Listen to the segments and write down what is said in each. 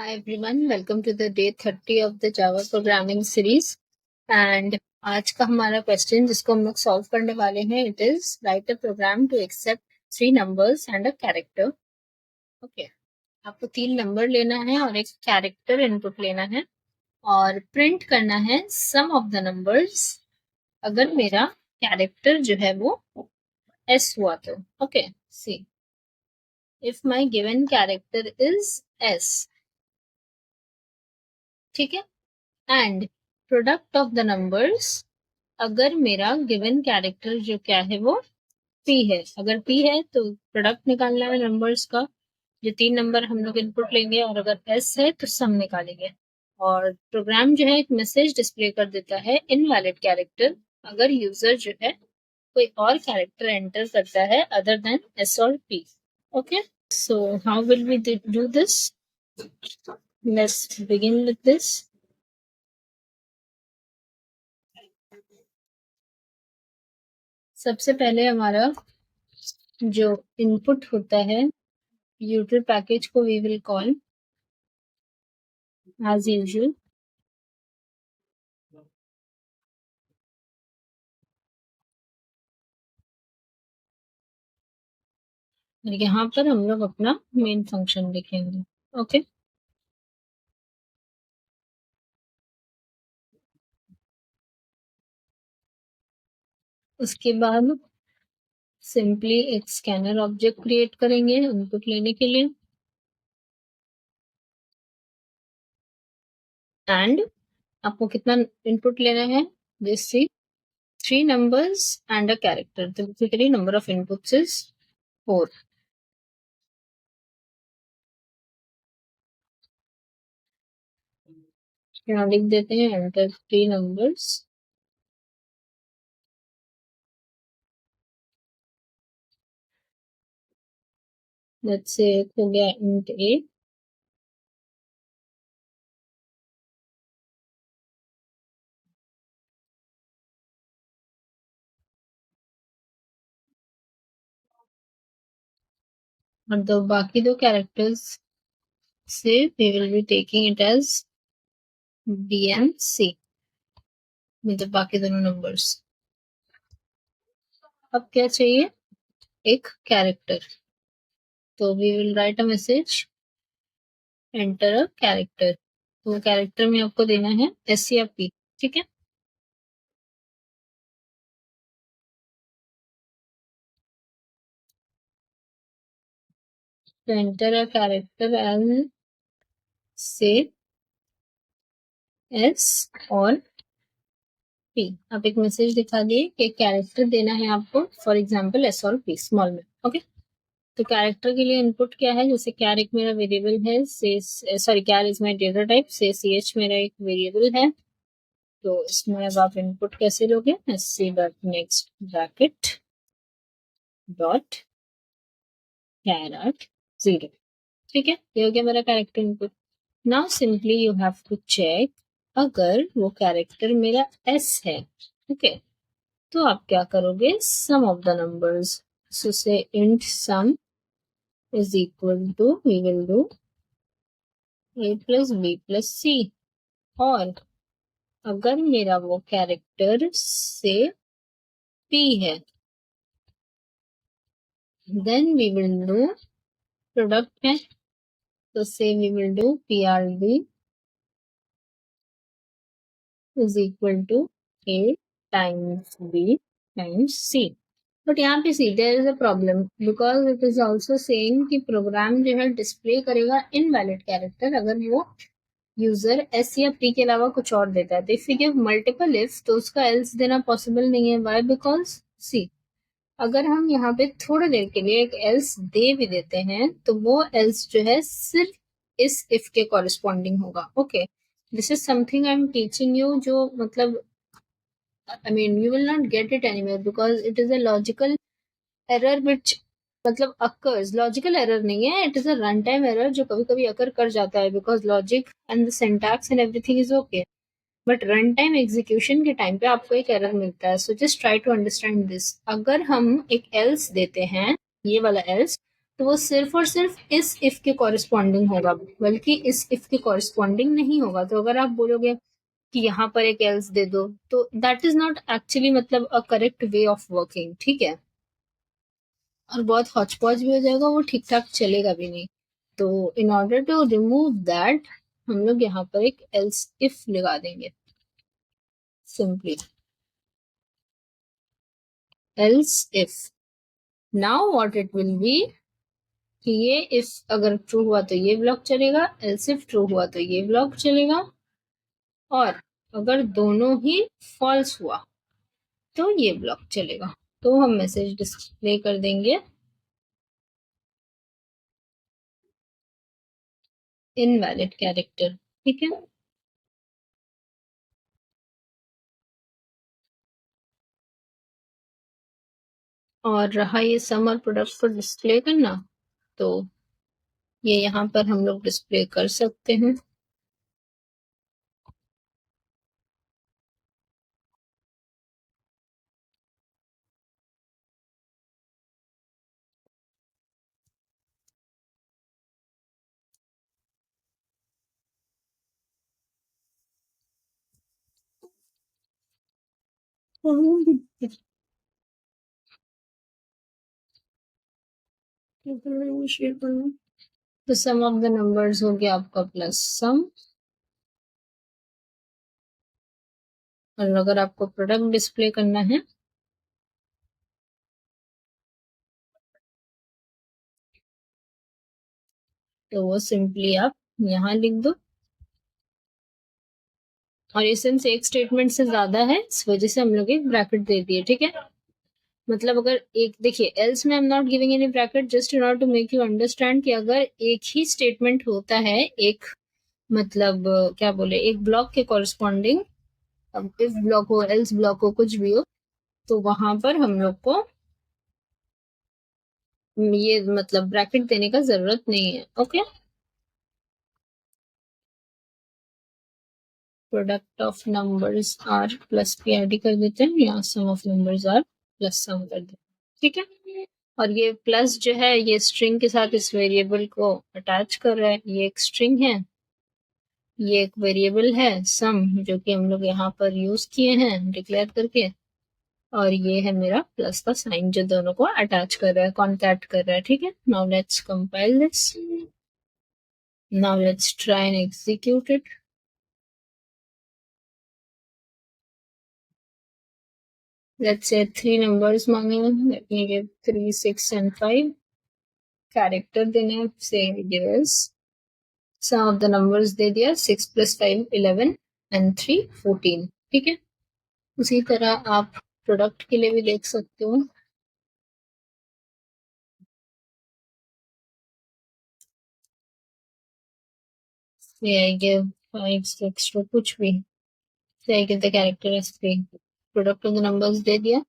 Hi everyone, welcome to the day 30 of the Java programming series. And आज का हमारा question जिसको हम लोग सॉल्व करने वाले हैं it is write a program to accept 3 numbers and a character. Okay, आपको 3 नंबर लेना है और एक कैरेक्टर इनपुट लेना है और प्रिंट करना है सम ऑफ द नंबर्स अगर मेरा कैरेक्टर जो है वो s हुआ तो. Okay, see if my given character is s, ठीक है, and product of the numbers अगर मेरा गिवन कैरेक्टर जो क्या है वो p है. अगर p है तो प्रोडक्ट निकालना है नंबर्स का, जो 3 नंबर हम लोग इनपुट लेंगे, और अगर s है तो सम निकालेंगे. और प्रोग्राम जो है एक मैसेज डिस्प्ले कर देता है इनवैलिड कैरेक्टर अगर यूजर जो है कोई और कैरेक्टर एंटर करता है अदर देन s और p. Okay, so how will we do this? Let's begin with this. सबसे पहले हमारा जो इनपुट होता है util पैकेज को we will call as usual. और यहाँ पर हम लोग अपना मेन फंक्शन लिखेंगे. ओके, उसके बाद सिंपली एक स्कैनर ऑब्जेक्ट क्रिएट करेंगे इनपुट लेने के लिए. एंड आपको कितना इनपुट लेना है? This see 3 numbers and a character. तो basically number of inputs is 4. यहाँ लिख देते हैं एंटर 3 numbers. लेट्स से हो गया int a. और दो बाकी दो कैरेक्टर्स से we will be taking it as b and c, मतलब बाकी दोनों नंबर्स. अब क्या चाहिए? एक कैरेक्टर. तो we will write a message enter a character. तो कैरेक्टर में आपको देना है s या p. ठीक है, तो एंटर अ कैरेक्टर एज से s और p. आप एक मैसेज दिखा दिए कि कैरेक्टर देना है आपको, फॉर एग्जाम्पल s और p स्मॉल में. ओके, तो कैरेक्टर के लिए इनपुट क्या है? जैसे कैर एक मेरा वेरिएबल है, say sorry char is my data type, say ch मेरा एक वेरिएबल है. तो इसमें अब आप इनपुट कैसे लोगे? sc dot next bracket dot charAt 0. ठीक है, ये हो गया मेरा character input. Now simply you have to check अगर वो कैरेक्टर मेरा s है. ओके, तो आप क्या करोगे? Sum of the numbers. So say int sum is equal to we will do a plus b plus c. और अगर मेरा वो कैरेक्टर से p है then we will do product है, तो say we will do prd is equal to a times b times c. But यहाँ पे see there is a problem because it is also saying कि program जो है display करेगा invalid character अगर वो यूजर एस या पी के अलावा कुछ और देता है. तो if you give multiple if तो उसका एल्स देना पॉसिबल नहीं है. वाई? बिकॉज सी अगर हम यहाँ पे थोड़ी देर के लिए एक एल्स दे भी देते हैं तो वो एल्स जो है सिर्फ इस इफ के कॉरेस्पॉन्डिंग होगा. Okay, this is something I am teaching you, जो मतलब I mean you will not get it anywhere because it is a logical error which मतलब occurs. लॉजिकल एरर नहीं है, it is a run time error जो कभी कभी occur कर जाता है because logic and the syntax and everything is okay, but run time execution के टाइम पे आपको एक एरर मिलता है. So just try to understand this. अगर हम एक एल्स देते हैं, ये वाला एल्स, तो वो सिर्फ और सिर्फ इस इफ के कॉरिस्पॉन्डिंग होगा, बल्कि इस इफ के कॉरिस्पॉन्डिंग नहीं होगा। तो अगर आप बोलोगे कि यहाँ पर एक एल्स दे दो, तो दैट इज नॉट एक्चुअली मतलब a correct way of working, ठीक है, और बहुत हौच पौच भी हो जाएगा, वो ठीक ठाक चलेगा भी नहीं। तो in order to remove that हम लोग यहाँ पर एक एल्स इफ लगा देंगे, सिंपली else if। now what it will be कि ये if अगर ट्रू हुआ तो ये ब्लॉक चलेगा, else if ट्रू हुआ तो ये ब्लॉक चलेगा, और अगर दोनों ही फॉल्स हुआ तो ये ब्लॉक चलेगा। तो हम मैसेज डिस्प्ले कर देंगे इनवैलिड कैरेक्टर, ठीक है। और रहा ये सम और प्रोडक्ट को डिस्प्ले करना, तो ये यहाँ पर हम लोग डिस्प्ले कर सकते हैं। तो सम ऑफ द नंबर्स हो गया आपका प्लस सम, और अगर आपको प्रोडक्ट डिस्प्ले करना है तो वो सिंपली आप यहाँ लिख दो। और ये सिंस एक स्टेटमेंट से ज्यादा है, इस वजह से हम लोग एक ब्रैकेट दे दिए, ठीक है। मतलब अगर एक देखिए, एल्स में I am not giving any bracket just in order to make you understand कि अगर एक ही स्टेटमेंट होता है, एक मतलब क्या बोले, एक ब्लॉक के कॉरस्पॉन्डिंग, अब इफ ब्लॉक हो, एल्स ब्लॉक हो, कुछ भी हो, तो वहां पर हम लोग को ये मतलब ब्रैकेट देने का जरूरत नहीं है, okay. Product of numbers are plus PID कर देते हैं, या sum of numbers are plus sum कर देते हैं, ठीक है। और ये प्लस जो है ये स्ट्रिंग के साथ इस वेरिएबल को अटैच कर रहा है, ये एक स्ट्रिंग है, ये एक वेरिएबल है सम, जो कि हम लोग यहाँ पर यूज किए हैं डिक्लेयर करके, और ये है मेरा प्लस का साइन जो दोनों को अटैच कर रहा है, कॉन्टैक्ट कर रहा है, ठीक है। Now let's compile this, now let's try and execute it. Let's say 3 numbers मांगे हैं, let me give 3, 6 and 5. Character देने हैं, say give us sum of the numbers दे दिया, 6 plus 5 11 and 3 14, ठीक है। उसी तरह आप प्रोडक्ट के लिए भी देख सकते हो। Say I give 5 6 to कुछ भी, say I give the character as 3, product of the numbers दे दिया,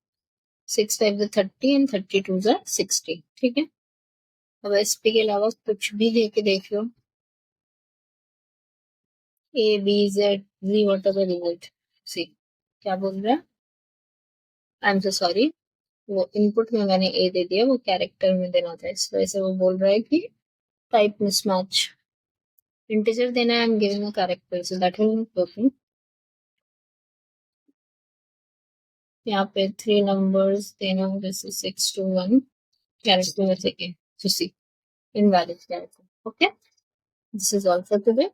6 5 the 30 and 32 the 60, ठीक है। अब एसपी के अलावा कुछ भी दे के देख लो, A B Z G whatever is it, see क्या बोल रहा है, आई एम सो सॉरी, वो इनपुट में मैंने ए दे दिया, वो कैरेक्टर में देना था, इस वजह से वो बोल रहा है कि टाइप मिसमैच, इंटीजर देना है, I am giving a character, so that will not working. यहाँ पे 3 नंबर्स देना, जैसे 6 to 1 कैरेक्टर में say A, so see invalid character, okay. This is all for today.